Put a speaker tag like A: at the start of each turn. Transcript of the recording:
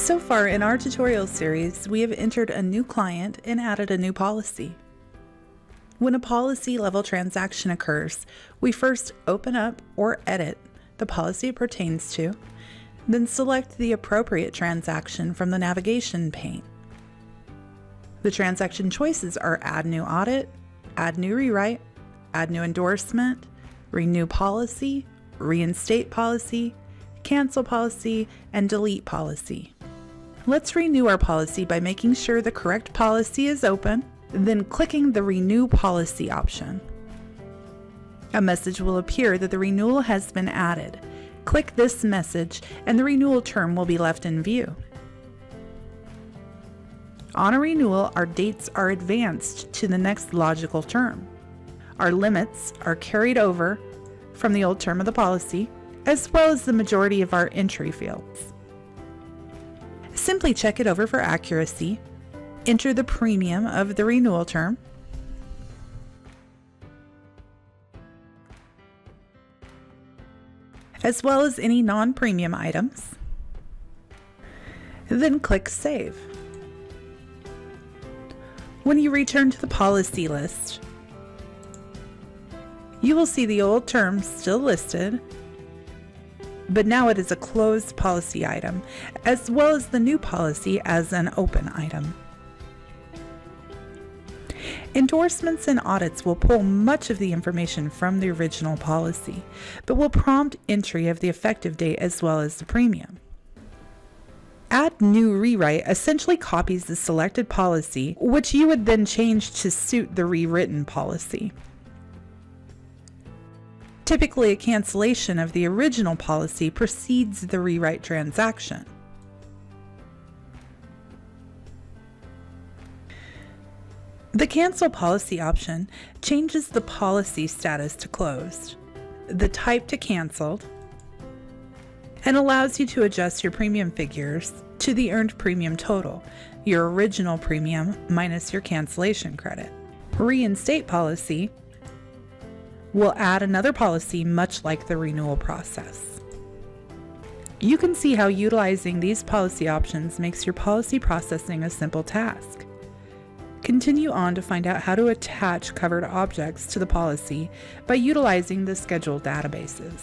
A: So far in our tutorial series, we have entered a new client and added a new policy. When a policy level transaction occurs, we first open up or edit the policy it pertains to, then select the appropriate transaction from the navigation pane. The transaction choices are Add New Audit, Add New Rewrite, Add New Endorsement, Renew Policy, Reinstate Policy, Cancel Policy, and Delete Policy. Let's renew our policy by making sure the correct policy is open, then clicking the Renew Policy option. A message will appear that the renewal has been added. Click this message and the renewal term will be left in view. On a renewal, our dates are advanced to the next logical term. Our limits are carried over from the old term of the policy, as well as the majority of our entry fields. Simply check it over for accuracy, enter the premium of the renewal term, as well as any non-premium items, then click Save. When you return to the policy list, you will see the old term still listed, but now it is a closed policy item, as well as the new policy as an open item. Endorsements and audits will pull much of the information from the original policy, but will prompt entry of the effective date as well as the premium. Add New Rewrite essentially copies the selected policy, which you would then change to suit the rewritten policy. Typically, a cancellation of the original policy precedes the rewrite transaction. The Cancel Policy option changes the policy status to closed, the type to canceled, and allows you to adjust your premium figures to the earned premium total, your original premium minus your cancellation credit. Reinstate Policy will add another policy much like the renewal process. You can see how utilizing these policy options makes your policy processing a simple task. Continue on to find out how to attach covered objects to the policy by utilizing the scheduled databases.